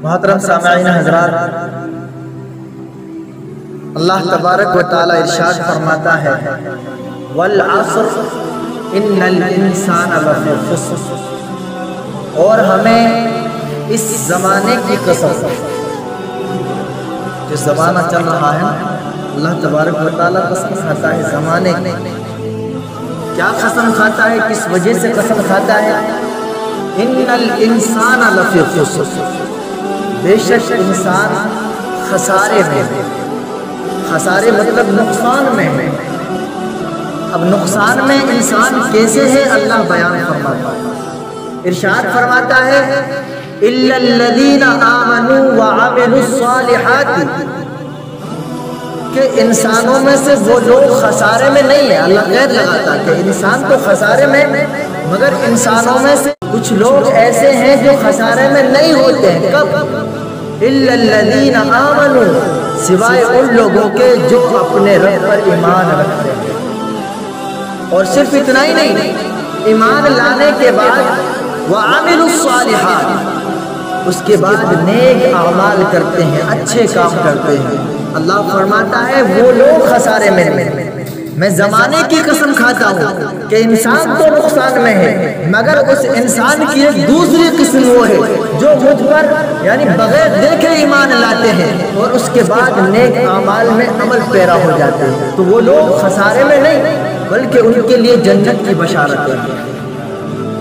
محترم سامعین حضرات، اللہ تبارک و تعالی ارشاد فرماتا ہے والعصر ان الانسان لفی خسر، اور ہمیں اس زمانے کی قسم، جو زمانہ چل رہا ہے اللہ تبارک و تعالی قسم کھاتا ہے زمانے کی۔ کیا قسم کھاتا ہے؟ کس وجہ سے قسم کھاتا ہے؟ ان الانسان لفی خسر، بے شک انسان خسارے میں ہے۔ خسارے مطلب نقصان میں ہے۔ اب نقصان میں انسان کیسے ہے اللہ بیان فرماتا ہے، ارشاد فرماتا ہے الا الذین آمنوا وعملوا الصالحات، کہ انسانوں میں سے وہ لوگ خسارے میں نہیں ہیں۔ اللہ غیر لگاتا کہ انسان تو خسارے میں، مگر انسانوں میں سے کچھ لوگ ایسے ہیں جو خسارے میں نہیں ہوتے ہیں۔ کب؟ الا الذین آمنوا، سوائے ان لوگوں کے جو اپنے رب پر ایمان رکھتے ہیں۔ اور صرف اتنا ہی نہیں، ایمان لانے کے بعد وعملوا الصالحات، اس کے بعد نیک اعمال کرتے ہیں، اچھے کام کرتے ہیں۔ اللہ فرماتا ہے وہ لوگ خسارے میں ہیں۔ میں زمانے کی قسم کھاتا ہوں کہ انسان تو نقصان میں ہے، مگر اس انسان کی ایک دوسری قسم وہ ہے جو مجھ پر یعنی بغیر دیکھے ایمان لاتے ہیں اور اس کے بعد نیک اعمال میں عمل پیرا ہو جاتے ہیں۔ تو وہ لوگ خسارے میں نہیں بلکہ ان کے لیے جنت کی بشارت ہے۔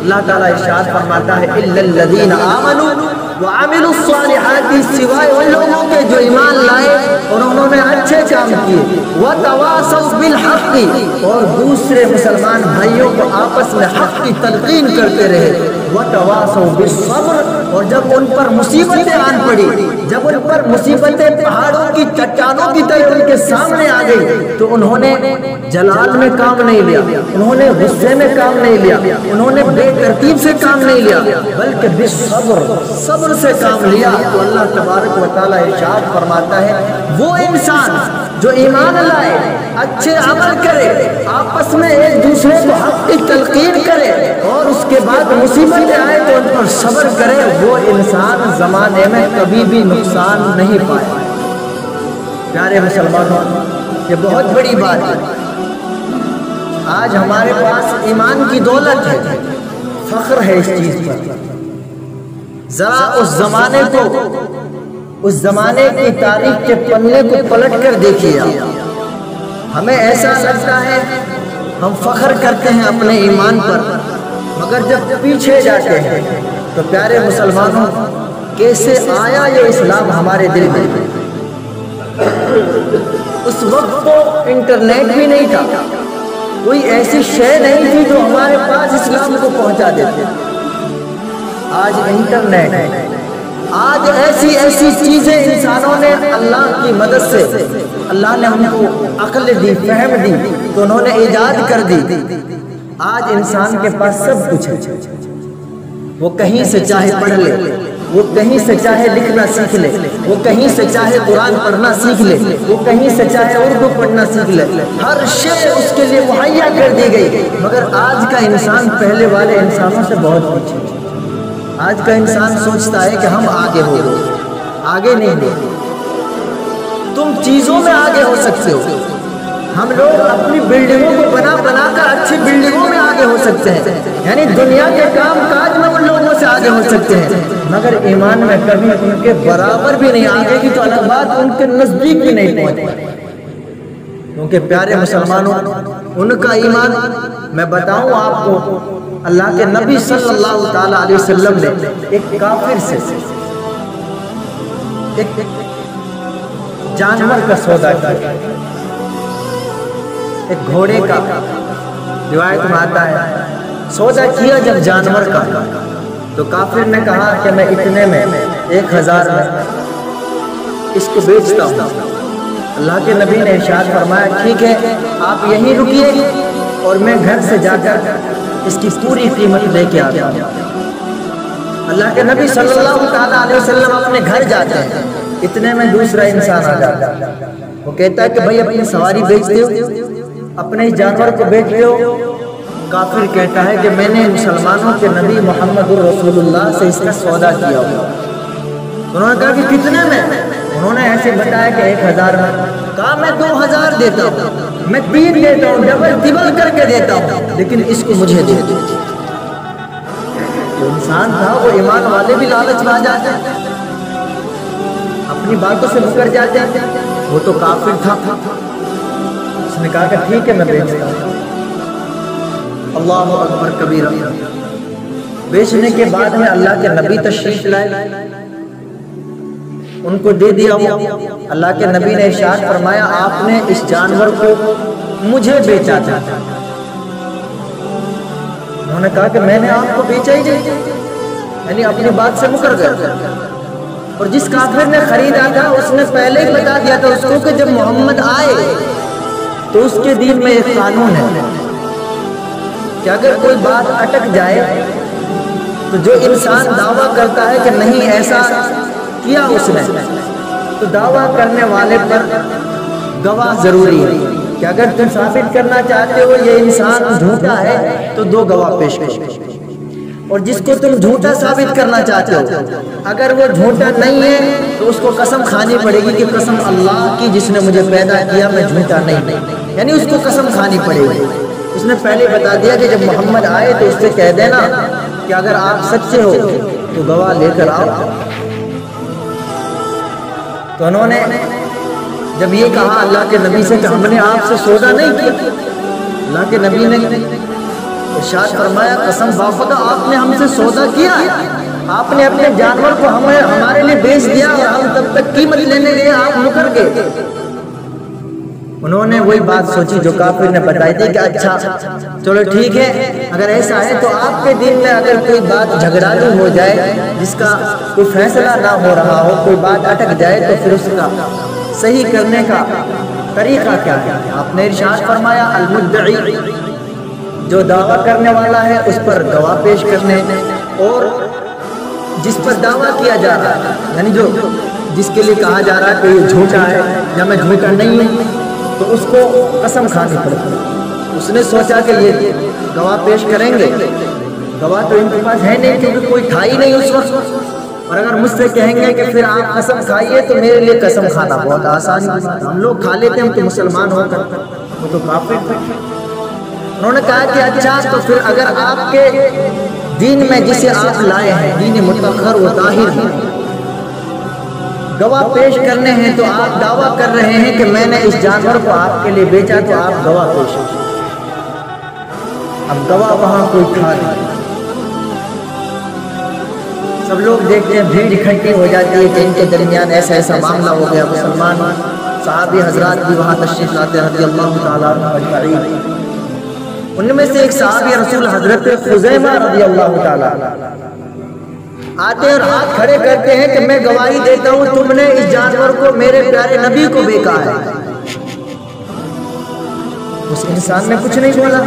اللہ تعالیٰ ارشاد فرماتا ہے الا الذین آمنوا وعملوا الصالحات، سوائے ان لوگوں کے جو ایمان لائے اور انہوں نے اچھے کام کیے، وتواصوا بالحق، اور دوسرے مسلمان بھائیوں کو آپس میں حق کی تلقین کرتے رہے، وتواصوا بالصبر، اور جب ان پر مصیبتیں آن پڑی، جب ان پر مصیبتیں پہاڑوں کی چٹانوں کی طرح ان کے سامنے آ گئی، تو انہوں نے جلال میں کام نہیں لیا، انہوں نے غصے میں کام نہیں لیا، انہوں نے بے ترتیب سے کام نہیں لیا، بلکہ بالصبر، صبر سے کام لیا۔ تو اللہ تبارک و تعالی ارشاد فرماتا ہے وہ انسان جو ایمان لائے، اچھے عمل کرے، آپس میں ایک دوسرے کو حق کی تلقین کرے اور اس کے بعد مصیبتیں آئے تو ان پر صبر کرے، وہ انسان زمانے میں کبھی بھی نقصان نہیں پائے۔ پیارے مسلمانوں، یہ بہت بڑی بات ہے۔ آج ہمارے پاس ایمان کی دولت ہے، فخر ہے اس چیز پر۔ ذرا اس زمانے کو، اس زمانے کی تاریخ کے پنے کو پلٹ کر دیکھیے آپ۔ ہمیں ایسا لگتا ہے ہم فخر کرتے ہیں اپنے ایمان پر، مگر جب پیچھے جاتے ہیں تو پیارے مسلمانوں کیسے آیا یہ اسلام ہمارے دل میں۔ اس وقت تو انٹرنیٹ بھی نہیں تھا، کوئی ایسی شے نہیں تھی جو ہمارے پاس اسلام کو پہنچا دیتے۔ آج انٹرنیٹ ہے، آج ایسی ایسی چیزیں انسانوں نے اللہ کی مدد سے، اللہ نے ان کو عقل دی، فہم دی تو انہوں نے ایجاد کر دی۔ آج انسان کے پاس سب کچھ ہے، وہ کہیں سے چاہے پڑھ لے، وہ کہیں سے چاہے لکھنا سیکھ لے، وہ کہیں سے چاہے قرآن پڑھنا سیکھ لے، وہ کہیں سے چاہے اردو پڑھنا سیکھ لے، ہر شے اس کے لیے مہیا کر دی گئی۔ مگر آج کا انسان پہلے والے انسانوں سے بہت پیچھے ہے۔ آج کا انسان سوچتا ہے کہ ہم آگے ہو گئے، آگے نہیں ہو۔ تم چیزوں میں آگے ہو سکتے ہو، ہم لوگ اپنی بلڈنگوں کو بنا بنا کر اچھی بلڈنگوں میں آگے ہو سکتے ہیں، یعنی دنیا کے کام کاج میں ان لوگوں سے آگے ہو سکتے ہیں، مگر ایمان میں کبھی ان کے برابر بھی نہیں آگے کی تو الگ بات، ان کے نزدیک بھی نہیں پہنچ پائے۔ کیونکہ پیارے مسلمانوں ان کا ایمان، میں بتاؤں آپ کو، اللہ کے نبی صلی اللہ تعالیٰ علیہ وسلم نے ایک کافر سے ایک جانور کا سودا کیا، ایک گھوڑے کا، روایت میں آتا ہے سودا کیا جب جانور کا، تو کافر نے کہا کہ میں اتنے میں 1000 میں اس کو بیچتا ہوں۔ اللہ کے نبی نے ارشاد فرمایا ٹھیک ہے آپ یہیں رکیے اور میں گھر سے جا کر اس کی پوری قیمت لے کے آتا ہوں۔ اللہ کے نبی صلی اللہ تعالیٰ علیہ وسلم اپنے گھر جاتے ہیں، اتنے میں دوسرا انسان آ جاتا ہے، وہ کہتا ہے کہ بھائی اپنی سواری بیچتے ہو، اپنے جانور کو بیچتے ہو؟ کافر کہتا ہے کہ میں نے مسلمانوں کے نبی محمد رسول اللہ سے اس کا سودا کیا ہوا۔ انہوں نے کہا کہ کتنے میں؟ انہوں نے ایسے بتایا کہ 1000 میں۔ کہا میں 2000 دیتا ہوں، میں 3 دیتا ہوں، ڈبل ٹربل کر کے دیتا ہوں، لیکن اس کو مجھے دے دو۔ جو انسان تھا وہ ایمان والے بھی لالچ میں آ جاتے ہیں، اپنی باتوں سے مکر جاتے ہیں۔ وہ تو کافر تھا، اس نے کہا کہ ٹھیک ہے میں بیچتا ہوں۔ اللہ اکبر کبیرہ۔ بیچنے کے بعد میں اللہ کے نبی تشریف لائے، ان کو دے دیا۔ اللہ کے نبی نے ارشاد فرمایا آپ نے اس جانور کو مجھے بیچا تھا۔ انہوں نے کہا کہ میں نے آپ کو بیچا ہی نہیں، یعنی اپنی بات سے مکر گئے۔ اور جس کافر نے خریدا تھا اس نے پہلے ہی بتا دیا تھا اس کو کہ جب محمد آئے تو اس کے دین میں ایک قانون ہے کہ اگر کوئی بات اٹک جائے تو جو انسان دعویٰ کرتا ہے کہ نہیں ایسا کیا اس نے، تو دعویٰ کرنے والے پر گواہ ضروری ہے کہ اگر تم ثابت کرنا چاہتے ہو یہ انسان جھوٹا ہے تو 2 گواہ پیش کرو، اور جس کو تم جھوٹا ثابت کرنا چاہتے ہو اگر وہ جھوٹا نہیں ہے تو اس کو قسم کھانی پڑے گی کہ قسم اللہ کی جس نے مجھے پیدا کیا میں جھوٹا نہیں، یعنی اس کو قسم کھانی پڑے گی۔ اس نے پہلے بتا دیا کہ جب محمد آئے تو اس سے کہہ دینا کہ اگر آپ سچے ہو تو گواہ لے کر آؤ۔ تو انہوں نے جب یہ کہا اللہ کے نبی سے کہ ہم نے آپ سے سودا نہیں کیا، اللہ کے نبی نے ارشاد فرمایا قسم باخدا آپ نے ہم سے سودا کیا ہے، آپ نے اپنے جانور کو ہمارے لیے بیچ دیا اور ہم تب تک قیمت لینے گئے آپ مکر گئے۔ انہوں نے وہی بات سوچی جو کافر نے بتائی تھی کہ اچھا چلو ٹھیک ہے اگر ایسا ہے تو آپ کے دین میں اگر کوئی بات جھگڑالو ہو جائے جس کا کوئی فیصلہ نہ ہو رہا ہو، کوئی بات اٹک جائے تو پھر اس کا صحیح کرنے کا طریقہ کیا ہے؟ آپ نے ارشاد فرمایا المدعی، جو دعویٰ کرنے والا ہے اس پر گواہ پیش کرنے، اور جس پر دعویٰ کیا جا رہا ہے یعنی جو جس کے لیے کہا جا رہا ہے کہ یہ جھوٹا ہے یا میں جھوٹا نہیں ہوں تو اس کو قسم کھانی پڑتی ہے۔ اس نے سوچا کہ یہ گواہ پیش کریں گے، گواہ تو ان کے پاس ہے نہیں کیونکہ کوئی تھا ہی نہیں اس وقت، اور اگر مجھ سے کہیں گے کہ پھر آپ قسم کھائیے تو میرے لیے قسم کھانا بہت آسان ہے، ہم لوگ کھا لیتے ہیں ہم تو مسلمان ہو کر، وہ تو کافر تھے۔ انہوں نے کہا کہ اچھا تو پھر اگر آپ کے دین میں جسے آپ لائے ہیں دین متأخر و طاہر ہے، گواہ پیش کرنے ہیں تو آپ دعویٰ کر رہے ہیں کہ میں نے اس جانور کو آپ کے لیے بیچا تو آپ گواہ پیش کریں۔ اب گواہ وہاں کوئی کھا نہیں، سب لوگ دیکھتے ہیں بھیڑ اکٹھی ہو جاتی ہے کہ ان کے درمیان ایسا ایسا معاملہ ہو گیا۔ مسلمان صحابی حضرات بھی وہاں تشریف لاتے ہیں رضی اللہ تعالیٰ عنہ اجمعین۔ ان میں سے ایک صحابی رسول حضرت خزیمہ رضی اللہ تعالیٰ آتے ہیں اور ہاتھ کھڑے کرتے ہیں کہ میں گواہی دیتا ہوں تم نے اس جانور کو میرے پیارے نبی کو بیچا ہے۔ اس انسان نے کچھ نہیں بولا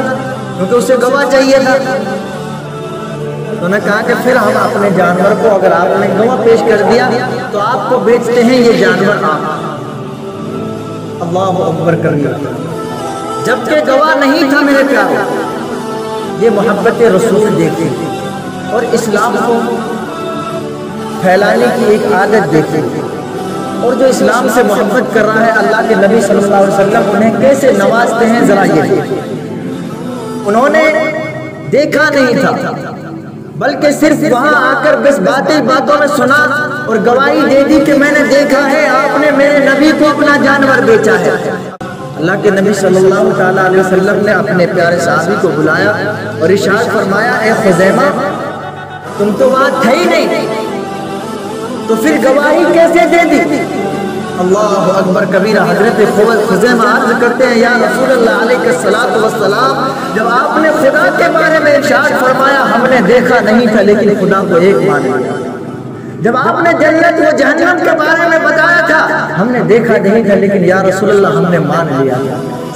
کیونکہ اسے گواہ چاہیے تھا۔ تو نے کہا کہ پھر ہم اپنے جانور کو اگر آپ نے گواہ پیش کر دیا تو آپ کو بیچتے ہیں یہ جانور آپ۔ اللہ اکبر کبیرہ۔ جبکہ گواہ نہیں تھا میرے پیارے، یہ محبت رسول دیکھتے اور اسلام کو پھیلانے کی ایک عادت دیکھتے اور جو اسلام سے محبت کر رہا ہے اللہ کے نبی صلی اللہ علیہ وسلم انہیں کیسے نوازتے ہیں ذرا یہ دیکھیں۔ انہوں نے دیکھا نہیں تھا بلکہ صرف وہاں آ کر بس باتوں میں سنا اور گواہی دے دی کہ میں نے دیکھا ہے آپ نے میرے نبی کو اپنا جانور بیچا ہے۔ اللہ کے نبی صلی اللہ تعالیٰ علیہ وسلم نے اپنے پیارے صحابی کو بلایا اور ارشاد فرمایا اے خزیمہ تم تو وہاں تھے ہی نہیں تو پھر گواہی کیسے دے دی؟ اللہ اکبر کبیرہ۔ حضرت خزیمہ عرض کرتے ہیں یا رسول اللہ علیہ الصلوۃ والسلام جب آپ نے خدا کے بارے میں ارشاد فرمایا ہم نے دیکھا نہیں تھا لیکن خدا کو ایک مان لیا، جب آپ نے جنت و جہنم کے بارے میں بتایا تھا ہم نے دیکھا نہیں تھا لیکن یا رسول اللہ ہم نے مان لیا،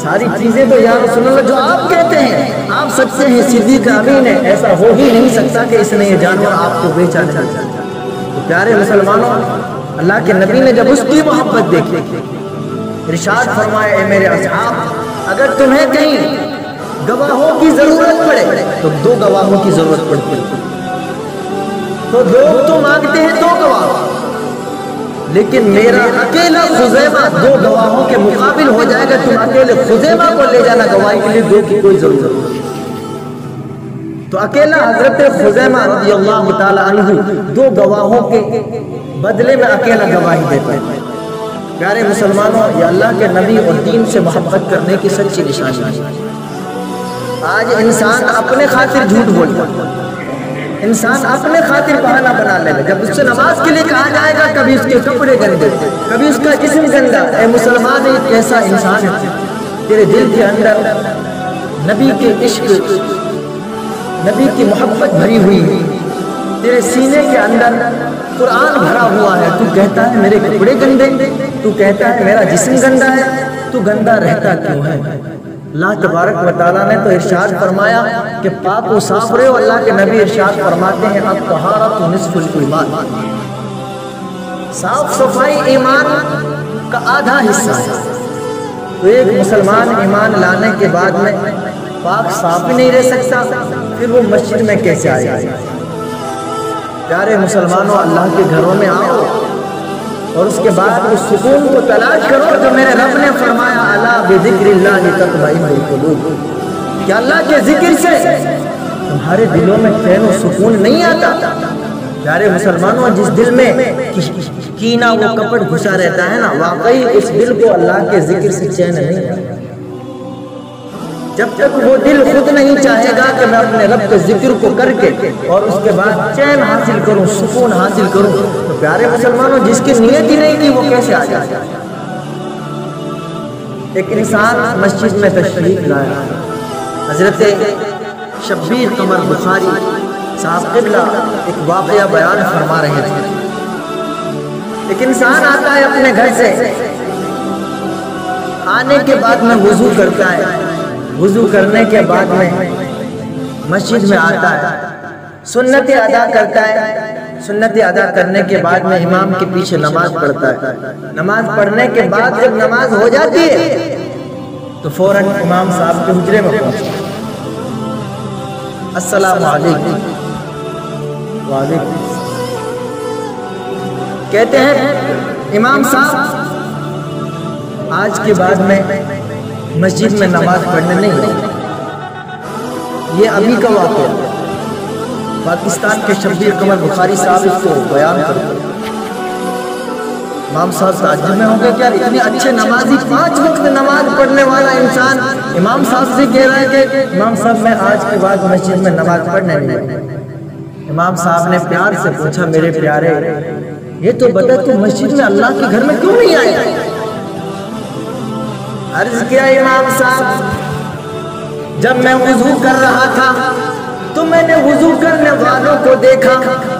ساری چیزیں تو یا رسول اللہ جو آپ کہتے ہیں آپ سچے ہیں صدیق امین ہے، ایسا ہو ہی نہیں سکتا کہ اس نے یہ جانور آپ کو بیچا نہیں۔ تو پیارے مسلمانوں اللہ کے نبی نے جب اس کی محبت دیکھی ارشاد فرمایا اے میرے اصحاب اگر تمہیں کہیں گواہوں کی ضرورت پڑے تو 2 گواہوں کی ضرورت پڑتی ہے، تو 2 تو مانگتے ہیں 2 گواہ، لیکن میرا اکیلا خزیمہ 2 گواہوں کے مقابل ہو جائے گا، تم اکیلے خزیمہ کو لے جانا گواہی کے لیے 2 کی کوئی ضرورت نہیں۔ تو اکیلا حضرت خزیمہ رضی اللہ تعالی عنہ 2 گواہوں کے بدلے میں اکیلا گواہی دیتا ہے۔ پیارے مسلمانوں، یہ اللہ کے نبی اور دین سے محبت کرنے کی سچی نشانی ہے۔ آج انسان اپنے خاطر جھوٹ بولتا ہے، انسان اپنے خاطر بہانہ بنا لے گا۔ جب اس سے نماز کے لیے کہا جائے گا، کبھی اس کے کپڑے گندے، کبھی اس کا جسم گندا۔ اے مسلمان، ایک ایسا انسان ہے تیرے دل کے اندر نبی کے عشق، نبی کی محبت بھری ہوئی ہے، تیرے سینے کے اندر قرآن بھرا ہوا ہے، تو کہتا ہے میرے کپڑے گندے، تو کہتا ہے میرا جسم گندا ہے، تو گندا رہتا کیوں ہے؟ اللہ تبارک و تعالیٰ نے تو ارشاد فرمایا کہ پاک و صاف رہو۔ اللہ کے نبی ارشاد فرماتے ہیں الطہارۃ نصف الایمان، صاف صفائی ایمان کا آدھا حصہ ہے۔ تو ایک مسلمان ایمان لانے کے بعد میں پاک صاف ہی نہیں رہ سکتا، پھر وہ مسجد میں کیسے آئے گا؟ پیارے مسلمانوں، اللہ کے گھروں میں آؤ اور اس کے بعد اس سکون کو تلاش کرو جو میرے رب نے فرمایا الا بذکر اللہ تطمئن القلوب، کہ اللہ کے ذکر سے تمہارے دلوں میں چین و سکون نہیں آتا۔ پیارے مسلمانوں، جس دل میں کینہ و کپٹ گھسا رہتا ہے نا، واقعی اس دل کو اللہ کے ذکر سے چین نہیں آتا۔ جب تک وہ دل خود نہیں چاہے گا کہ میں اپنے رب کے ذکر کو کر کے اور اس کے بعد چین حاصل کروں، سکون حاصل کروں، تو پیارے مسلمانوں، جس کی نیت ہی نہیں تھی وہ کیسے آ جائے؟ ایک انسان مسجد میں تشریف لایا، حضرت شبیر قمر بخاری صاحب قبلہ ایک واقعہ بیان فرما رہے تھے۔ ایک انسان آتا ہے اپنے گھر سے، آنے کے بعد میں وضو کرتا ہے، وضو کرنے کے بعد میں مسجد میں آتا ہے، سنت ادا کرتا ہے، سنت ادا کرنے کے بعد میں امام کے پیچھے نماز پڑھتا ہے۔ نماز پڑھنے کے بعد جب نماز ہو جاتی ہے تو فوراً امام صاحب کے حجرے میں پہنچتا ہے، السلام علیکم، وعلیکم کہتے ہیں امام صاحب آج کے بعد میں مسجد میں نماز پڑھنے نہیں ہے۔ یہ ابھی کا واقعہ پاکستان کے شبیر قمر بخاری صاحب اس کو بیان کرتے ہیں۔ امام صاحب تعجب میں ہوں گے کہ اتنے اچھے نمازی، 5 وقت نماز پڑھنے والا انسان امام صاحب سے کہہ رہا ہے کہ امام صاحب میں آج کے بعد مسجد میں نماز پڑھنے نہیں ہے۔ امام صاحب نے پیار سے پوچھا میرے پیارے یہ تو بتا تو مسجد میں اللہ کے گھر میں کیوں نہیں آیا؟ عرض کیا امام صاحب جب میں وضو کر رہا تھا تو میں نے وضو کرنے والوں کو دیکھا،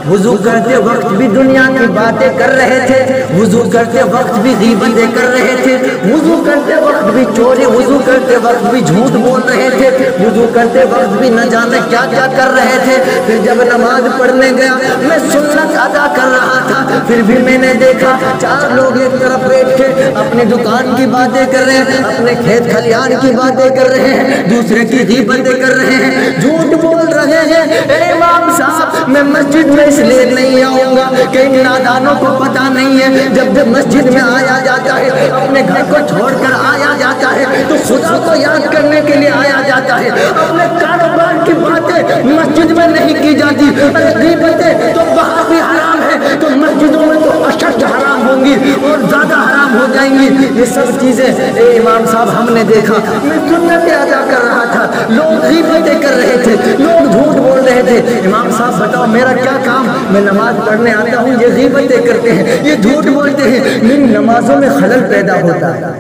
وضو کرتے وقت بھی دنیا کی باتیں کر رہے تھے، وضو کرتے وقت بھی غیبتیں کر رہے تھے، وضو کرتے وقت بھی چوری، وضو کرتے وقت بھی جھوٹ بول رہے تھے، وضو کرتے وقت بھی نہ جانے کیا کیا کر رہے تھے۔ پھر جب نماز پڑھنے گیا میں سنت ادا کر رہا تھا، پھر بھی میں نے دیکھا 4 لوگ ایک طرف بیٹھ کے اپنی دکان کی باتیں کر رہے ہیں، اپنے کھیت کھلیان کی باتیں کر رہے ہیں، دوسرے کی غیبتیں کر رہے ہیں، جھوٹ بول رہے ہیں۔ اے امام صاحب میں مسجد میں اس لیے نہیں آؤں گا کہ ان نادانوں کو پتا نہیں ہے جب جب مسجد میں آیا جاتا ہے اپنے گھر کو چھوڑ کر آیا جاتا ہے تو خدا کو یاد کرنے کے لیے آیا جاتا ہے، اپنے کاروبار کی باتیں مسجد میں نہیں کی جاتی، غیبتیں تو باہر بھی حرام ہے تو مسجدوں میں تو اشد حرام ہوں گی اور زیادہ حرام ہو جائیں گی۔ یہ سب چیزیں اے امام صاحب ہم نے دیکھا، میں سنتیں ادا کر رہا تھا، لوگ غیبتیں کر رہے تھے، لوگ جھوٹ بول رہے تھے۔ امام صاحب بتاؤ میرا کیا کام؟ میں نماز پڑھنے آتا ہوں، یہ غیبتیں کرتے ہیں، یہ جھوٹ بولتے ہیں، میری نمازوں میں خلل پیدا ہوتا ہے۔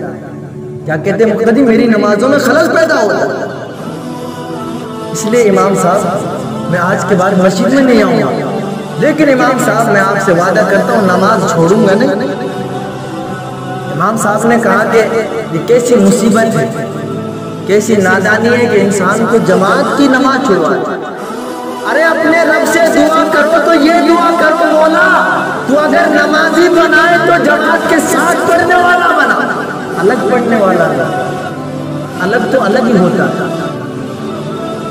کیا کہتے ہیں مقتدی؟ میری نمازوں میں خلل پیدا ہوتا ہے۔ اس لیے امام صاحب میں آج کے بعد مسجد میں نہیں آؤں گا، لیکن امام صاحب میں آپ سے وعدہ کرتا ہوں نماز چھوڑوں گا نہیں۔ امام صاحب نے کہا کہ یہ کیسی مصیبت ہے، کیسی نادانی ہے کہ انسان کو جماعت کی نماز چھوڑوا دے۔ ارے اپنے رب سے دعا کرو تو یہ دعا کرو مولا تو اگر نمازی بنائے تو جماعت کے ساتھ پڑھنے والا بنا، الگ پڑھنے والا بنا، الگ تو الگ ہی ہوتا۔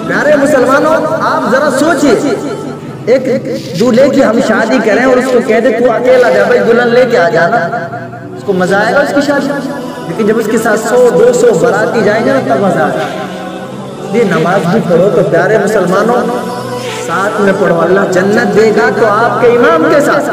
پیارے مسلمانوں آپ ذرا سوچئے، ایک دولہے کی ہم شادی کریں اور اس کو کہہ دے تو اکیلا جا بھائی دلہن لے کے آ جانا، اس کو مزہ آئے گا اس کی شادی؟ لیکن جب اس کے ساتھ 100-200 باراتی جائیں گے نا تب مزہ آئے گا۔ یہ نماز بھی پڑھو تو پیارے مسلمانوں ساتھ میں پڑھو، اللہ جنت دے گا تو آپ کے امام کے ساتھ،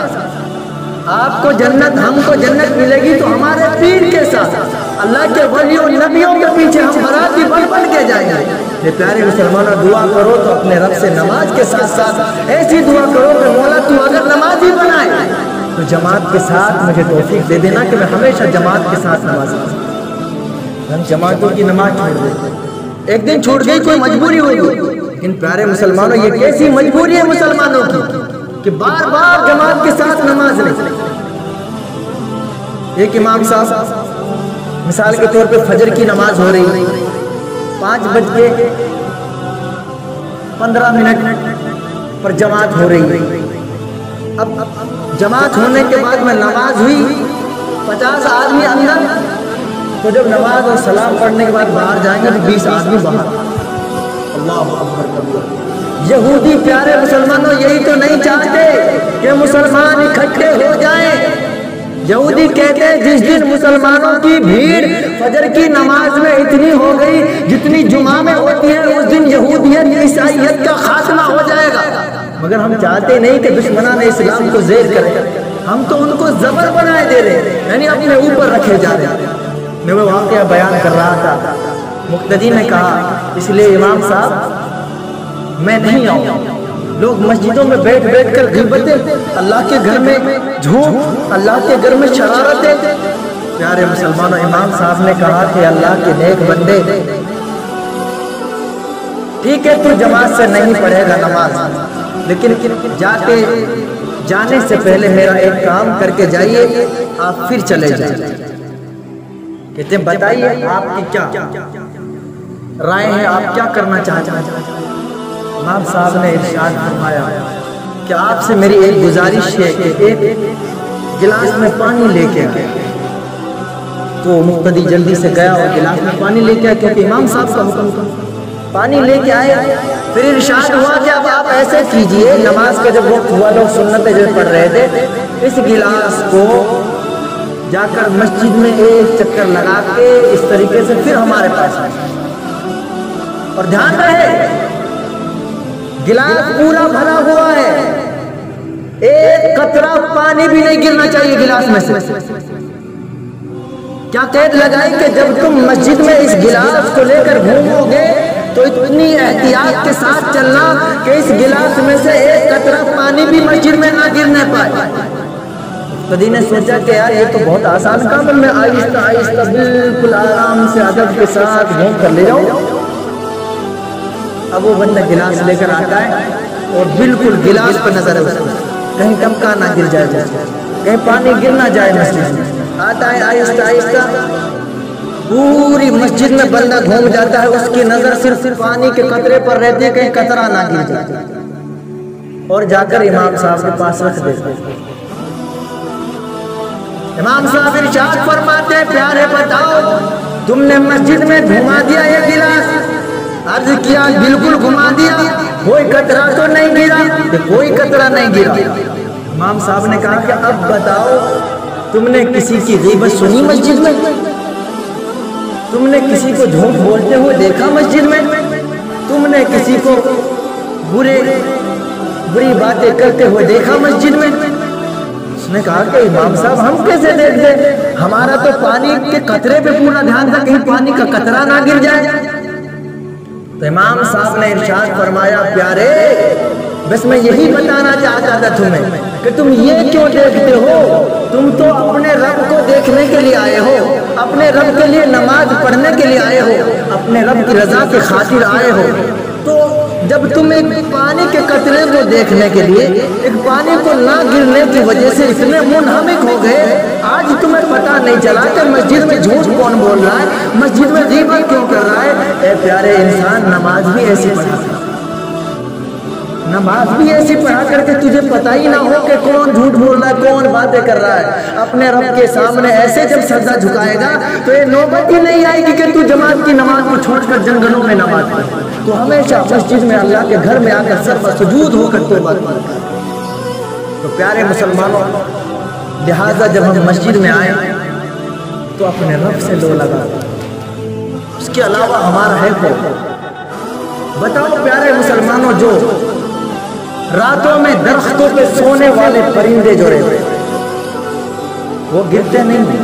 آپ کو جنت، ہم کو جنت ملے گی تو ہمارے پیر کے ساتھ، اللہ کے ولیوں نبیوں کے پیچھے ہم باراتی بن کے جائیں گے۔ یہ پیارے مسلمانوں دعا کرو تو اپنے رب سے نماز کے ساتھ ساتھ ایسی دعا کرو کہ مولا تو اگر نماز ہی بنائے تو جماعت کے ساتھ مجھے توفیق دے دینا کہ میں ہمیشہ جماعت کے ساتھ نماز پڑھوں۔ ہم جماعتوں کی نماز چھوڑ دیتے، ایک دن چھوٹ گئی کوئی مجبوری ہوگی، لیکن پیارے مسلمانوں یہ کیسی مجبوری ہے مسلمانوں کی کہ بار بار جماعت کے ساتھ نماز نہیں۔ ایک امام صاحب مثال کے طور پہ فجر کی نماز ہو رہی، 5:15 پر جماعت ہو رہی، اب جماعت ہونے کے بعد میں نماز ہوئی، 50 آدمی اندر، تو جب نماز اور سلام پڑھنے کے بعد باہر جائیں گے تو 20 آدمی باہر۔ اللہ اکبر۔ یہودی پیارے مسلمانوں یہی تو نہیں چاہتے کہ مسلمان اکٹھے ہو جائیں۔ یہودی کہتے ہیں جس دن مسلمانوں کی بھیڑ فجر کی نماز میں اتنی ہو گئی جتنی جمعہ میں ہوتی ہے، اس دن یہودیت عیسائیت کا خاتمہ ہو جائے گا۔ مگر ہم چاہتے نہیں کہ دشمنان اسلام کو زیر کریں، ہم تو ان کو زبر بنائے دے رہے، یعنی اپنے اوپر رکھے جا رہے۔ میں وہ واقعہ بیان کر رہا تھا، مقتدی نے کہا اس لیے امام صاحب میں نہیں آؤں، لوگ مسجدوں میں بیٹھ بیٹھ کر غیبتیں، اللہ کے گھر میں جھوٹ، اللہ کے گھر میں شرارتیں۔ پیارے مسلمانوں امام صاحب نے کہا کہ اللہ کے نیک بندے ٹھیک ہے تو جماعت سے نہیں پڑھے گا نماز، لیکن جانے سے پہلے میرا ایک کام کر کے جائیے، آپ پھر چلے جائیں۔ کہتے ہیں بتائیے آپ کی کیا رائے ہے، آپ کیا کرنا چاہتے ہیں؟ امام صاحب نے ارشاد فرمایا کہ آپ سے میری ایک گزارش ہے کہ ایک گلاس میں پانی لے کے آئے۔ تو مقتدی جلدی سے گیا اور گلاس میں پانی لے کے آئے، کیونکہ امام صاحب کا حکم تھا، پانی لے کے آئے۔ پھر ارشاد ہوا کہ اب آپ ایسے کیجئے، نماز کا جب وقت ہوا لوگ سنتیں جو پڑھ رہے تھے، اس گلاس کو جا کر مسجد میں ایک چکر لگا کے اس طریقے سے پھر ہمارے پاس آئے، اور دھیان رہے گلاس پورا بھرا ہوا ہے، ایک قطرہ پانی بھی نہیں گرنا چاہیے گلاس میں سے۔ کیا قید لگائی کہ جب تم مسجد میں اس گلاس کو لے کر گھومو گے تو اتنی احتیاط کے ساتھ چلنا کہ اس گلاس میں سے ایک قطرہ پانی بھی مسجد میں نہ گرنے پائے۔ مقتدی نے سوچا کہ یار یہ تو بہت آسان کام ہے، میں آہستہ آہستہ بالکل آرام سے ادب کے ساتھ گھوم کر لے جاؤں۔ اب وہ بندہ گلاس لے کر آتا ہے اور بالکل گلاس پر نظر ہے، کہیں ٹمکا نہ گر جائے، کہیں پانی گر نہ جائے مسجد میں۔ آتا ہے آہستہ آہستہ، پوری مسجد میں بندہ گھوم جاتا ہے، اس کی نظر صرف پانی کے قطرے پر رہتی ہے، کہیں قطرہ نہ گر جائے، اور جا کر امام صاحب کے پاس رکھ دیتے۔ امام صاحب ارشاد فرماتے پیارے بتاؤ تم نے مسجد میں گھما دیا یہ گلاس؟ عرض کیا بالکل گھما دیا، کوئی قطرہ تو نہیں گرا؟ کوئی قطرہ نہیں گرا۔ امام صاحب نے کہا کہ اب بتاؤ تم نے کسی کی غیبت سنی مسجد میں؟ تم نے کسی کو جھوٹ بولتے ہوئے دیکھا مسجد میں؟ تم نے کسی کو بری باتیں کرتے ہوئے دیکھا مسجد میں؟ اس نے کہا کہ امام صاحب ہم کیسے دیکھ دیں، ہمارا تو پانی کے قطرے پہ پورا دھیان تھا، کہیں پانی کا قطرہ نہ گر جائے۔ تو امام صاحب نے ارشاد فرمایا پیارے بس میں یہی بتانا چاہتا تھا تمہیں کہ تم یہ کیوں دیکھتے ہو، تم تو اپنے رب کو دیکھنے کے لیے آئے ہو، اپنے رب کے لیے نماز پڑھنے کے لیے آئے ہو، اپنے رب کی رضا کی خاطر آئے ہو۔ تو جب تم ایک پانی کے قطرے کو دیکھنے کے لیے، ایک پانی کو نہ گرنے کی وجہ سے اتنے منہمک ہو گئے، آج تمہیں پتہ نہیں چلا کہ مسجد میں جھوٹ کون بول رہا ہے، مسجد میں غیبت کیوں کر رہا ہے۔ اے پیارے انسان، نماز بھی ایسی پڑھا، نماز بھی ایسی پڑھا کر کے تجھے پتہ ہی نہ ہو کہ کون جھوٹ بول رہا ہے، کون باتیں کر رہا ہے. اپنے رب کے سامنے ایسے جب سجدہ جھکائے گا تو یہ نوبت ہی نہیں آئے گی کہ تو جماعت کی نماز کو چھوڑ کر جنگلوں میں نماز پڑھے. تو ہمیشہ مسجد میں اللہ کے گھر میں آ کر سر پر سجود ہو کر توبہ کر. تو پیارے مسلمانوں، لہٰذا جب ہم مسجد میں آئے تو اپنے رب سے لو لگا، اس کے علاوہ ہمارا ہے کوئی؟ بتاؤ پیارے مسلمانوں، جو راتوں میں درختوں پہ سونے والے پرندے جو رہتے وہ گرتے نہیں؟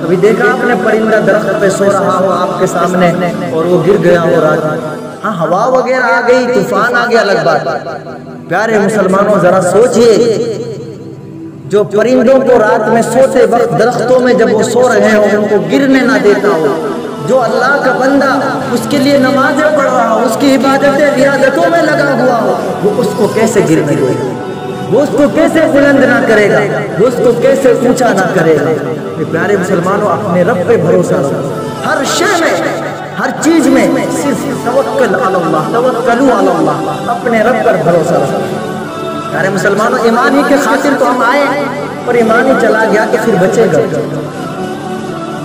کبھی دیکھا آپ نے پرندہ درخت پہ سو رہا ہو آپ کے سامنے اور وہ گر گیا ہو رات میں؟ ہاں ہوا وغیرہ آ گئی، طوفان آ گیا، الگ بات. پیارے مسلمانوں ذرا سوچئے، جو پرندوں کو رات میں سوتے وقت درختوں میں جب وہ سو رہے ہوں ان کو گرنے نہ دیتا ہو، جو اللہ کا بندہ اس کے لیے نمازیں پڑھ رہا ہو، اس کی عبادتیں ریاضتوں میں لگا ہوا ہو، وہ اس کو کیسے گرنے دے گا؟ وہ اس کو کیسے بلند نہ کرے گا؟ وہ اس کو کیسے اونچا نہ کرے گا؟ پیارے مسلمانوں، اپنے رب پہ بھروسہ رکھو، ہر شے میں، ہر چیز میں صرف توکل علی اللہ، توکلوا علی اللہ، اپنے رب پر بھروسہ رکھو. پیارے مسلمانوں، ایمان ہی کے خاطر تو ہم آئے اور ایمان ہی چلا گیا تو پھر بچے گا.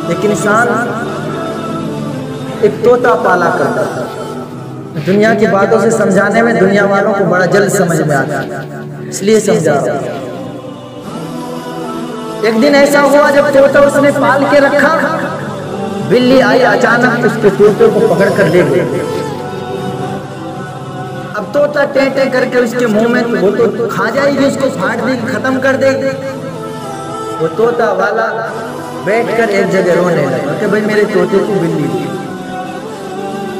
ایک انسان ایک طوطا پالا کرتا تھا. دنیا کی باتوں سے سمجھانے میں دنیا والوں کو بڑا جلد سمجھ میں آتا ہے، اس لیے سمجھا رہا ہوں. ایک دن ایسا ہوا جب طوطا اس نے پال کے رکھا، بلی آئی اچانک اس کے طوطے کو پکڑ کر لے گئی. اب طوطا ٹیں ٹیں کر کے اس کے منہ میں، وہ تو کھا جائے گی، اس کو پھاڑ دے گی، ختم کر دے گی. وہ طوطا والا بیٹھ کر ایک جگہ رونے لگا کہ بھئی میرے طوطے کو بلی دی.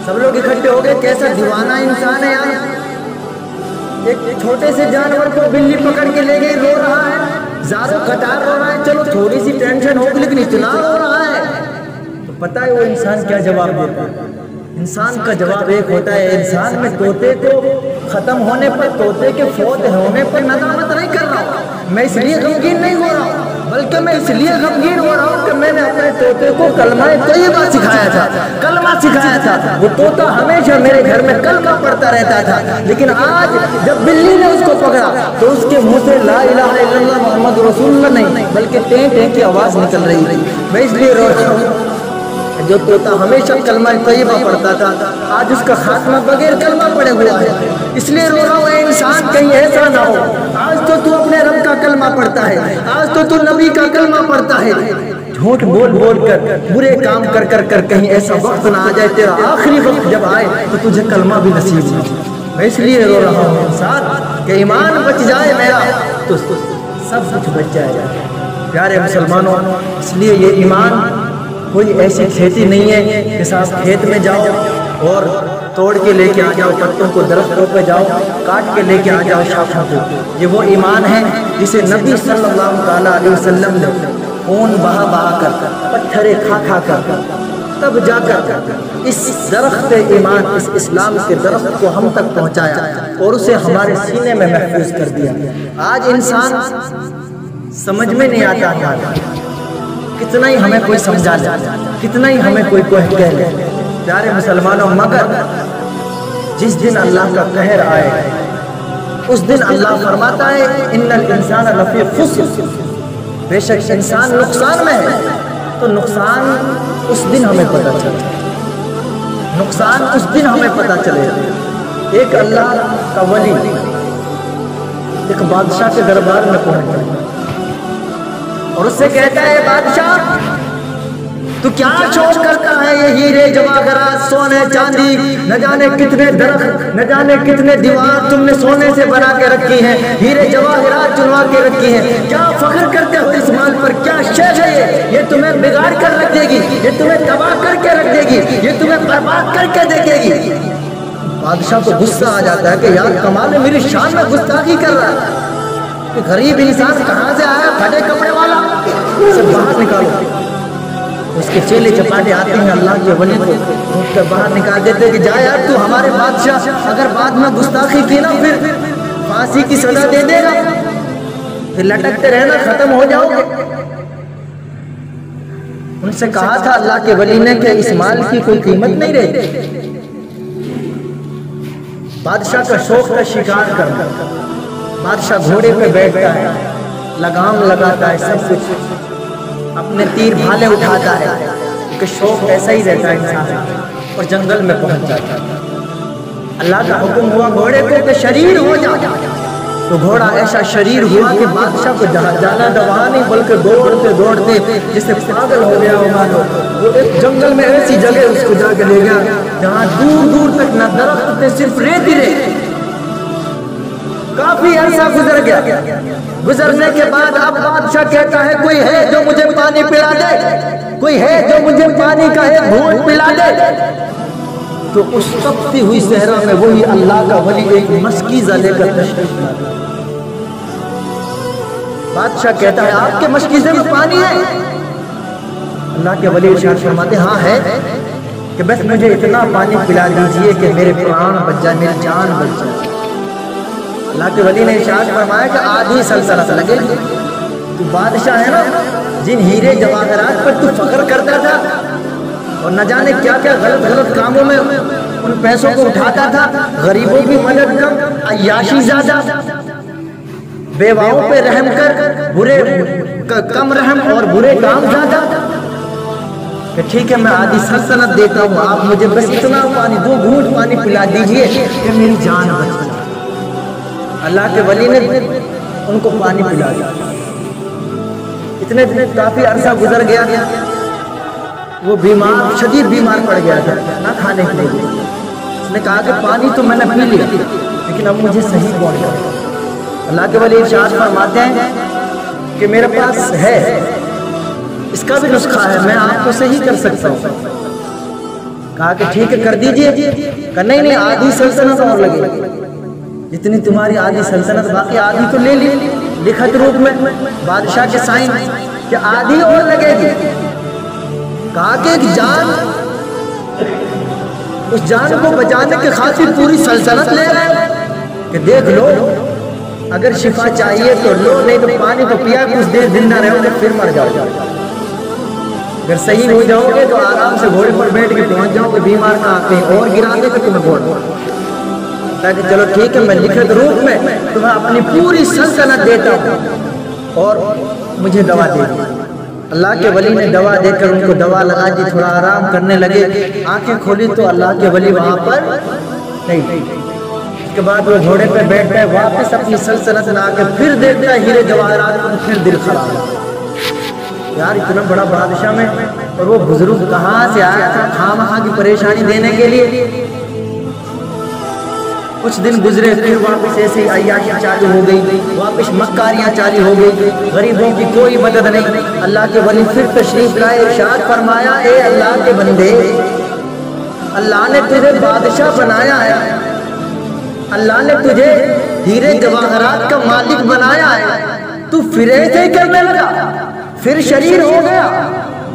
سب لوگ اکٹھے ہو گئے، کیسا دیوانہ انسان ہے یار، ایک چھوٹے سے جانور کو بلی پکڑ کے لے گئی، رو رہا ہے، زاروں قطار رو رہا ہے. چلو تھوڑی سی ٹینشن ہوگی لیکن اتنا رو رہا ہے. تو پتہ ہے وہ انسان کیا جواب دیتا ہے؟ انسان کا جواب ایک ہوتا ہے، انسان میں طوطے کو ختم ہونے پر، طوطے کے فوت ہونے پر ندامت نہیں کر رہا ہوں، میں اس لیے غمگین نہیں ہو رہا ہوں، بلکہ میں اس لیے غمگین ہو رہا ہوں کہ میں نے اپنے طوطے کو کلمہ طیبہ سکھایا تھا، کلمہ سکھایا تھا. وہ طوطا ہمیشہ میرے گھر میں کلمہ پڑھتا رہتا تھا، لیکن آج جب بلی نے اس کو پکڑا تو اس کے منہ سے لا الہ الا اللہ محمد رسول اللہ نہیں بلکہ ٹیں ٹیں کی آواز نکل رہی ہے. میں اس لیے رو رہا ہوں. جو طوطا ہمیشہ کلمہ طیبہ پڑھتا تھا آج اس کا خاتمہ بغیر کلمہ پڑھے ہوا ہے. اس لیے رو رہا ہوں، اے انسان کہیں ایسا نہ ہو آج تو اپنے رب کا کلمہ پڑھتا ہے، آج تو نبی کا کلمہ پڑھتا ہے، جھوٹ بول بول کر، برے کام کر کر کر کہیں ایسا وقت نہ آ جائے، تیرا آخری وقت جب آئے تو تجھے کلمہ بھی نصیب نہ. میں اس لیے رو رہا ہوں انسان کہ ایمان بچ جائے میرا تو سب کچھ بچ جائے گا. پیارے مسلمانوں، اس لیے یہ ایمان کوئی ایسی کھیتی نہیں ہے کہ صاحب کھیت میں جاؤ اور توڑ کے لے کے آ جاؤ، پتوں کو درختوں پہ جاؤ کاٹ کے لے کے آ جاؤ شاخوں کو. یہ وہ ایمان ہے جسے نبی صلی اللہ علیہ وسلم نے خون بہا بہا کر، پتھرے کھا کھا کر، تب جا کر اس درخت ایمان، اس اسلام کے درخت کو ہم تک پہنچایا اور اسے ہمارے سینے میں محفوظ کر دیا. آج انسان سمجھ میں نہیں آتا تھا، کتنا ہی ہمیں کوئی سمجھا لے، کتنا ہی ہمیں کوئی کہہ لے. پیارے مسلمانوں، مگر جس دن اللہ کا قہر آئے اس دن اللہ فرماتا ہے ان الانسان لفی خسر، بے شک انسان نقصان میں ہے. تو نقصان اس دن ہمیں پتہ چلے، نقصان اس دن ہمیں پتہ چلے. ایک اللہ کا ولی ایک بادشاہ کے دربار میں پہنچا اور اس سے کہتا ہے، بادشاہ تو کیا شوق کرتا ہے یہ ہیرے جواہرات سونے چاندی، نہ جانے کتنے درخت، نہ جانے کتنے دیوار تم نے سونے سے بنا کے رکھی ہیں، ہیرے جواہرات چنوا کے رکھی ہیں، کیا فخر کرتے ہو اس مال پر؟ کیا شے ہے یہ تمہیں بگاڑ کر رکھ دے گی، یہ تمہیں تباہ کر کے رکھ دے گی، یہ تمہیں برباد کر کے دیکھے گی. بادشاہ کو غصہ آ جاتا ہے کہ یار کمال ہے، میری شان میں گستاخی کر رہا ہے، غریب انسان کہاں سے آیا، پھٹے کپڑے والا، اسے باہر نکالو. اس کے چیلے چپاٹے آتے ہیں اللہ کے ولی کو اٹھ کر باہر نکال دیتے کہ جا یار تو ہمارے بادشاہ اگر بعد میں گستاخی کی نا پھر پھانسی کی سزا دے دے گا، پھر لٹکتے رہنا، ختم ہو جاؤ گے. ان سے کہا تھا اللہ کے ولی نے کہ اس مال کی کوئی قیمت نہیں رہتی. بادشاہ کا شوق کا شکار کرنا. بادشاہ گھوڑے پہ بیٹھتا ہے، لگام لگاتا ہے، سب کچھ اپنے تیر بھالے اٹھاتا ہے، کیونکہ شوق ایسا ہی رہتا ہے انسان، اور جنگل میں پہنچ جاتا ہے. اللہ کا حکم ہوا گھوڑے کو کہ شریر ہو جا، تو گھوڑا ایسا شریر ہوا کہ بادشاہ کو جانا دوا نہیں، بلکہ دوڑتے دوڑتے جسے پاگل ہو گیا ہوگا. وہ ایک جنگل میں ایسی جگہ اس کو جا کے لے گیا جہاں دور دور تک نہ درخت تھے، صرف ریت ہی ریت. کافی عرصہ گزر گیا. گزرنے کے بعد اب بادشاہ کہتا ہے کوئی ہے جو مجھے پانی پلا دے، کوئی ہے جو مجھے پانی کا ایک گھونٹ پلا دے. تو اس تپتی ہوئی صحرا میں وہی اللہ کا ولی ایک مشکیزہ لے کر تشریف لاتا. بادشاہ کہتا ہے آپ کے مشکیزے میں پانی ہے؟ اللہ کے ولی ارشاد فرماتے ہاں ہے، کہ بس مجھے اتنا پانی پلا دیجئے کہ میرے پران بچ جائے، میری جان بچ جائے. اللہ کے ولی نے ارشاد فرمایا کہ آدھی سلسلہ لگے گی. تو بادشاہ ہے نا، جن ہیرے جواہرات پر تو فخر کرتا تھا اور نہ جانے کیا کیا غلط غلط کاموں میں ان پیسوں کو اٹھاتا تھا، غریبوں کی مدد کم، عیاشی زیادہ، بیواؤں پہ رحم کر، برے کم رحم اور برے کام زیادہ، کہ ٹھیک ہے میں آدھی سلطنت دیتا ہوں، آپ مجھے بس اتنا پانی، 2 گھونٹ پانی پلا دیجئے کہ میری جان بچ جائے. اللہ کے ولی نے ان کو پانی پلا دیا. اتنے دن کافی عرصہ گزر گیا، وہ بیمار، شدید بیمار پڑ گیا تھا، نہ کھانے کے لیے. اس نے کہا کہ پانی تو میں نے پی لیا لیکن اب مجھے صحیح پہنچ جائے. اللہ کے ولی ارشاد فرماتے ہیں کہ میرے پاس ہے، اس کا بھی نسخہ ہے، میں آپ کو صحیح کر سکتا ہوں. کہا کہ ٹھیک ہے کر دیجئے. کہ نہیں آدھی سلطنت اور لگے گی، جتنی تمہاری آدھی سلطنت باقی آدھی تو لے لی، لکھت روپ میں بادشاہ کے سائن کہ آدھی اور لگے گی. کہا کہ ایک جان، اس جان کو بچانے کے خاطر پوری سلطنت لے رہے کہ دیکھ لو، اگر شفا چاہیے تو لو، نہیں تو پانی تو پیا، کچھ دیر زندہ رہو گے پھر مر جاؤ. اگر صحیح ہو جاؤ گے تو آرام سے گھوڑے پر بیٹھ کے پہنچ جاؤ گے، بیمار کا آتے ہیں اور گرا دے کہ تمہیں گھوڑا. کہ چلو ٹھیک ہے میں لکھت روپ میں تمہیں اپنی پوری سلطنت دیتا ہوں اور مجھے دوا دے دی. اللہ کے ولی نے دوا دے کر ان کو دوا لگا دی، تھوڑا آرام کرنے لگے. آنکھیں کھولی تو اللہ کے ولی وہاں پر نہیں. اس کے بعد وہ گھوڑے پہ بیٹھتا ہے، واپس اپنی سلطنت میں آ کے پھر دیکھتا ہے ہیرے جواہرات کو، پھر دل خراب. یار اتنا بڑا بادشاہ میں، اور وہ بزرگ کہاں سے آیا تھا خواہاں کی پریشانی دینے کے لیے. کچھ دن گزرے، پھر واپس ایسے ہی عیاشی چالو ہو گئی، واپس مکاریاں چالو ہو گئی، غریبوں کی کوئی مدد نہیں. اللہ کے ولی پھر تشریف لائے، ارشاد فرمایا اے اللہ کے بندے، اللہ نے تجھے بادشاہ بنایا ہے، اللہ نے تجھے ہیرے جواہرات کا مالک بنایا ہے، تو پھر ایسے ہی کرنے لگا، پھر شریر ہو گیا،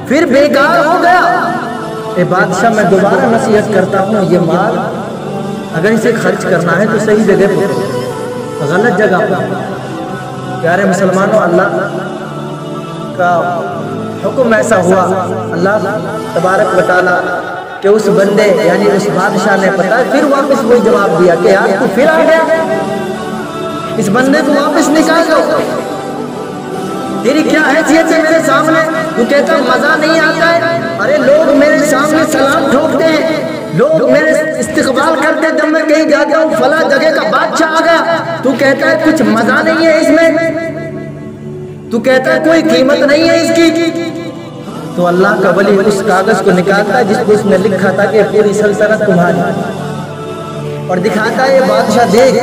پھر بیکار ہو گیا. اے بادشاہ میں دوبارہ نصیحت کرتا ہوں، یہ مال اگر اسے خرچ کرنا ہے تو صحیح جگہ پر، غلط جگہ پر. پیارے مسلمانوں، اللہ کا حکم ایسا ہوا، اللہ تبارک و تعالیٰ کہ اس بندے یعنی اس بادشاہ نے پتا ہے، پھر واپس وہی جواب دیا کہ یار تو پھر آ گیا، اس بندے کو واپس نکال دو، تیری کیا حیثیت ہے میرے سامنے؟ تو کہتا مزہ نہیں آتا ہے، ارے لوگ میرے سامنے سلام ٹھوکتے ہیں، لوگ میرے استقبال کرتے ہیں جب میں کہیں جاتا ہوں، فلاں جگہ کا بادشاہ آ گیا، تو کہتا ہے کچھ مزہ نہیں ہے اس میں، تو کہتا ہے کوئی قیمت نہیں ہے اس کی. تو اللہ کا ولی اس کاغذ کو نکالتا ہے جس کو اس میں لکھا تھا کہ پوری سلطنت تمہاری، اور دکھاتا ہے یہ بادشاہ دیکھ،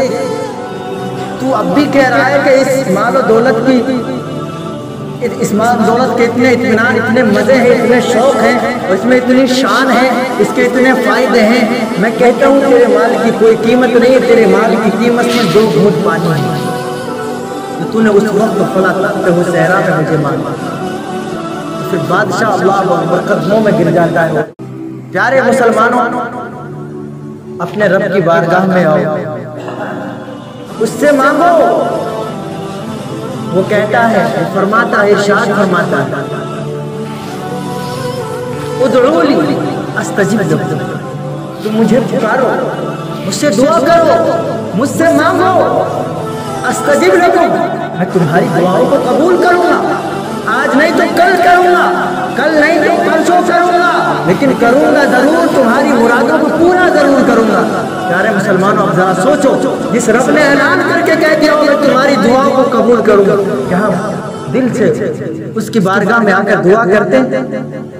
تو اب بھی کہہ رہا ہے کہ اس مال و دولت کی، اس مال دولت کے اتنے اطمینان، اتنے مزے ہیں، اتنے شوق ہیں، اور اس میں اتنی شان ہے، اس کے اتنے فائدے ہیں. میں کہتا ہوں تیرے مال کی کوئی قیمت نہیں ہے، تیرے مال کی قیمت میں 2 گھونٹ پانی ہے جو تو نے اس وقت فلاں تخت پہ وہ صحرا میں مجھے مانگا. پھر بادشاہ اللہ اکبر قدموں میں گر جاتا ہے. پیارے مسلمانوں، اپنے رب کی بارگاہ میں آؤ، اس سے مانگو. وہ کہتا ہے، فرماتا ہے، ارشاد فرماتا ہے، ادعونی استجب لکم، تم مجھے پکارو مجھ سے دعا کرو، مجھ سے مانگو، استجب لکم، میں تمہاری دعاؤں کو قبول کروں گا، آج نہیں تو کل کروں گا، کل نہیں تو پرسوں کروں گا، لیکن کروں گا ضرور، تمہاری مرادوں کو پورا ضرور کروں گا۔ پیارے مسلمانوں اب ذرا سوچو، جس رب نے اعلان کر کے کہہ دیا میں تمہاری دعاؤں کو قبول کروں گا، کیا ہم دل سے اس کی بارگاہ میں آ کر دعا کرتے ہیں؟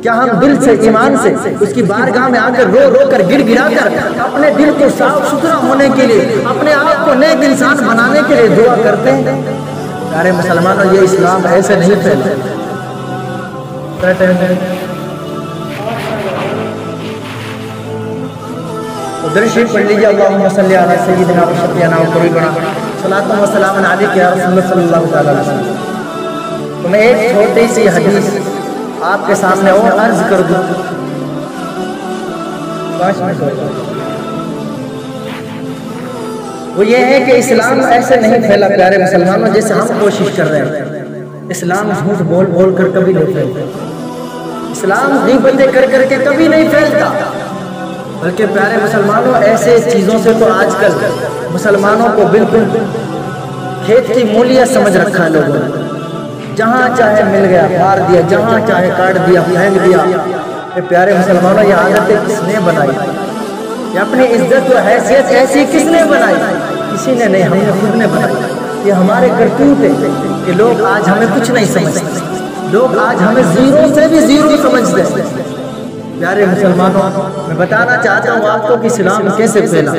کیا ہم دل سے ایمان سے اس کی بارگاہ میں آ کر رو رو کر گر گرا کر اپنے دل کو صاف ستھرا ہونے کے لیے، اپنے آپ کو نیک انسان بنانے کے لیے دعا کرتے ہیں؟ پیارے مسلمانوں یہ اسلام ایسے نہیں پھیلتا۔ درود شریف پڑھ لیجیے، اللہم صلی علی سیدنا و شفیعنا و قریبنا صلاۃ و سلام علیک یا رسول اللہ صلی اللہ علیہ وسلم۔ تو میں ایک چھوٹی سی حدیث آپ کے سامنے اور عرض کر دوں۔ وہ یہ ہے کہ اسلام ایسے نہیں پھیلا پیارے مسلمانوں جیسے ہم کوشش کر رہے ہیں۔ اسلام جھوٹ بول بول کر کبھی نہیں پھیلتا، اسلام غیبتیں کر کر کے کبھی نہیں پھیلتا، بلکہ پیارے مسلمانوں ایسے چیزوں سے تو آج کل مسلمانوں کو بالکل کھیت کی مولیاں سمجھ رکھا ہے لوگوں نے۔ جہاں چاہے مل گیا پھاڑ دیا، جہاں چاہے کاٹ دیا پھینک دیا۔ پیارے مسلمانوں یہ عادتیں کس نے بنائی؟ یہ اپنی عزت و حیثیت ایسی کس نے بنائی؟ کسی نے نہیں، ہم نے خود نے بنائی۔ یہ ہمارے کرتوت ہے کہ لوگ آج ہمیں کچھ نہیں سمجھتے، لوگ آج ہمیں زیرو سے بھی زیرو سمجھتے ہیں۔ پیارے مسلمانوں میں بتانا چاہتا ہوں آپ کو کہ اسلام کیسے پھیلا۔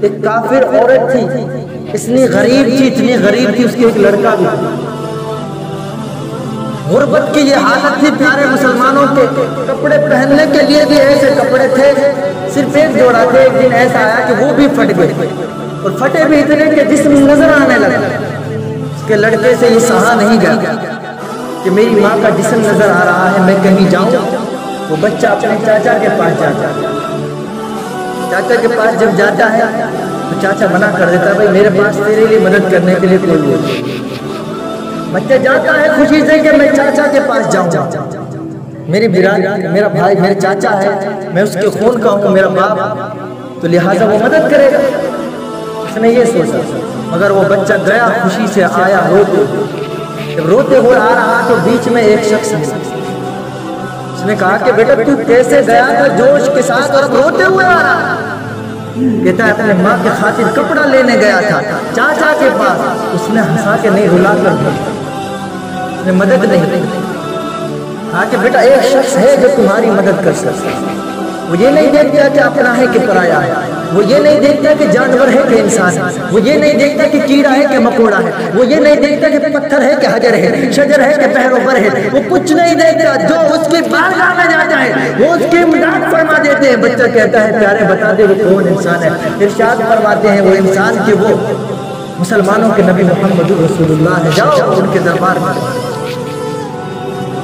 ایک کافر عورت تھی، اتنی غریب تھی، اتنی غریب تھی، اس کی ایک لڑکا بھی تھا۔ غربت کی یہ حالت تھی پیارے مسلمانوں کے، کپڑے پہننے کے لیے بھی ایسے کپڑے تھے، صرف ایک جوڑا تھے۔ ایک دن ایسا آیا کہ وہ بھی پھٹ گئے، اور پھٹے بھی اتنے کہ جسم نظر آنے لگا۔ اس کے لڑکے سے یہ سہا نہیں گیا کہ میری ماں کا جسم نظر آ رہا ہے، میں کہیں جاؤں۔ وہ بچہ اپنے چاچا کے پاس جاتا ہے، چاچا کے پاس جب جاتا ہے تو چاچا منع کر دیتا ہے، بھائی میرے پاس تیرے لیے مدد کرنے کے لیے کوئی نہیں۔ بچہ جاتا ہے خوشی سے کہ میں چاچا کے پاس جاؤں، میری برادری، میرا بھائی، میرا چاچا ہے، میں اس کے خون کا ہوں، میرا باپ، تو لہٰذا وہ مدد کرے گا۔ اس نے یہ سوچا، مگر وہ بچہ گیا، خوشی سے آیا روتے، جب روتے ہوئے آ رہا تو بیچ میں ایک شخص ہے، اس نے کہا کہ بیٹا تو کیسے گیا تھا جوش کے ساتھ اور اب روتے ہوئے آ رہا؟ کہتا ہے اپنے ماں کے خاطر کپڑا لینے گیا تھا چاچا کے پاس، اس نے ہنسا کے نہیں رلا کر دیا، اس نے مدد نہیں کی۔ کہا کہ بیٹا ایک شخص ہے جو تمہاری مدد کر سکتا ہے، وہ یہ نہیں دیکھتا کہ اپنا ہے کہ پرایا ہے، وہ یہ نہیں دیکھتا کہ جانور ہے کہ انسان ہے، وہ یہ نہیں دیکھتا کہ کیڑا ہے کہ مکوڑا ہے، وہ یہ نہیں دیکھتا کہ پتھر ہے کہ حجر ہے، شجر ہے کہ پہرو پر ہے، وہ کچھ نہیں دیکھتا۔ جو اس کی بارگاہ میں جاتا ہے وہ اس کی امداد فرما دیتے ہیں۔ بچہ کہتا ہے پیارے بتا دے وہ کون انسان ہے؟ ارشاد فرماتے ہیں وہ انسان کہ وہ مسلمانوں کے نبی محمد رسول اللہ ہے، جاؤ ان کے دربار میں۔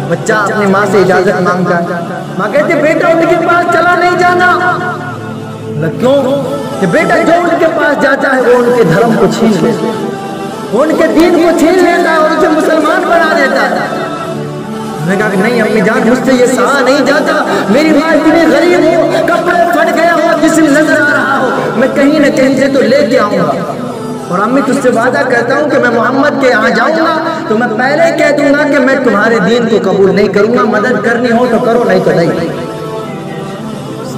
بچہ اپنی ماں سے اجازت مانگتا ہے، ماں کہتے بیٹا ان کے پاس چلا نہیں جانا۔ کیوں؟ کہ بیٹا جو ان کے پاس جاتا ہے وہ ان کے دھرم کو چھین لیتا ہے، وہ ان کے دین کو چھین لیتا ہے اور اسے مسلمان بنا دیتا ہے۔ میں نے کہا کہ نہیں امی جان، مجھ سے یہ سہا نہیں جاتا، میری ماں اتنی غریب ہو، کپڑے پھٹ گیا ہو، جسم نظر آ رہا ہو، میں کہیں نہ کہیں سے تو لے کے آؤں گا، اور امی تجھ سے وعدہ کرتا ہوں کہ میں محمد کے یہاں جاؤں گا تو میں پہلے کہہ دوں گا کہ میں تمہارے دین کو قبول نہیں کروں گا، مدد کرنی ہو تو کرو نہیں تو نہیں۔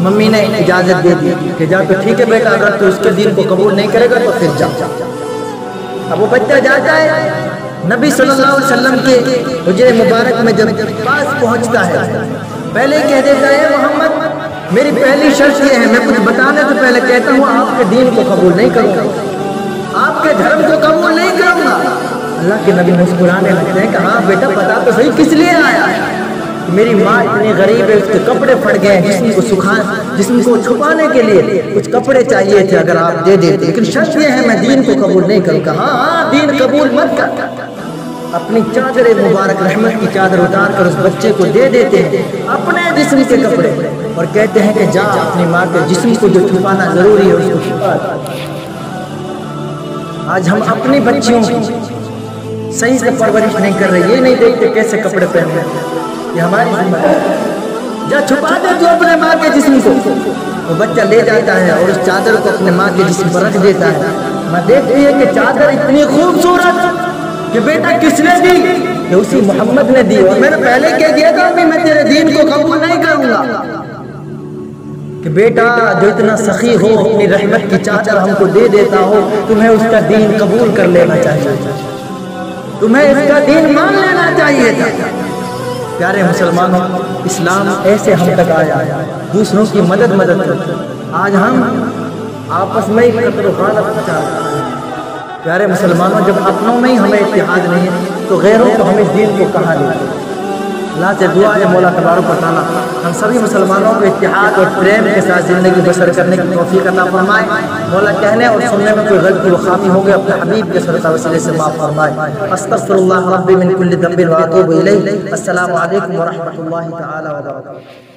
ممی نے اجازت دے دی کہ جا تو ٹھیک ہے بیٹا، اگر تو اس کے دین کو قبول نہیں کرے گا تو پھر جا۔ اب وہ بچہ جاتا ہے، نبی صلی اللہ علیہ وسلم کے حجرے مبارک میں جب پاس پہنچتا ہے پہلے کہہ دیتا ہے محمد میری پہلی شرط یہ ہے، میں کچھ بتانے سے پہلے کہتا ہوں آپ کے دین کو قبول نہیں کروں گا، آپ کے دھرم کو قبول نہیں کروں گا۔ اللہ کے نبی مسکرانے لگتے ہیں کہ ہاں بیٹا بتا تو صحیح کس لیے آیا ہے؟ میری ماں اتنی غریب ہے، اس کے کپڑے پھٹ گئے ہیں، جسم کو چھپانے کے لیے کچھ کپڑے چاہیے تھے، اگر آپ دے دیتے، لیکن شرط یہ ہے میں دین کو قبول نہیں کروں گا۔ ہاں دین قبول مت کر۔ اپنی چادر مبارک رحمت کی چادر اتار کر اس بچے کو دے دیتے ہیں اپنے جسم کے کپڑے، اور کہتے ہیں کہ جا اپنی ماں کے جسم کو جو چھپانا ضروری ہے اس کو چھپا۔ آج ہم اپنی بچیوں کی صحیح سے پرورش نہیں کر رہے، یہ نہیں دیکھتے کیسے کپڑے پہن رہے ہیں، یہ ہماری ذمہ ہے۔ جا چھپا دے تو اپنے ماں کے جسم کو، وہ بچہ لے جاتا ہے اور اس چادر کو اپنے ماں کے جسم پر رکھ دیتا ہے۔ ماں دیکھتی ہے کہ چادر اتنی خوبصورت کہ بیٹا کس نے دی؟ کہ اسی محمد نے دی، اور میں نے پہلے کہہ دیا تھا کہ میں تیرے دین کو قبول نہیں کروں گا۔ کہ بیٹا جو اتنا سخی ہو، اپنی رحمت کی چادر ہم کو دے دیتا ہو، تمہیں اس کا دین قبول کر لینا چاہیے، تمہیں اس کا دین مان لینا چاہیے تھا۔ پیارے مسلمانوں، اسلام ایسے ہم تک آیا، دوسروں کی مدد کرتے۔ آج ہم آپس میں ہی قتل و غارت چاہتے ہیں۔ پیارے مسلمانوں، جب اپنوں میں ہی ہمیں اتحاد نہیں ہے تو غیروں کو ہم اس دین کو کہاں لیں گے؟ اللہ سے دعا ہے مولا تبارک و تعالیٰ ہم سبھی مسلمانوں کو اتحاد اور پریم کے ساتھ زندگی بسر کرنے کی توفیق عطا فرمائے۔ مولا کہنے اور سننے میں کوئی غلطی و خامی ہو گئے اپنے حبیب کے صدقہ وسیلے سے معاف فرمائے۔ استغفر اللہ ربی من کل ذنب واتوب الیہ۔ السلام علیکم ورحمۃ اللہ تعالی وبرکاتہ۔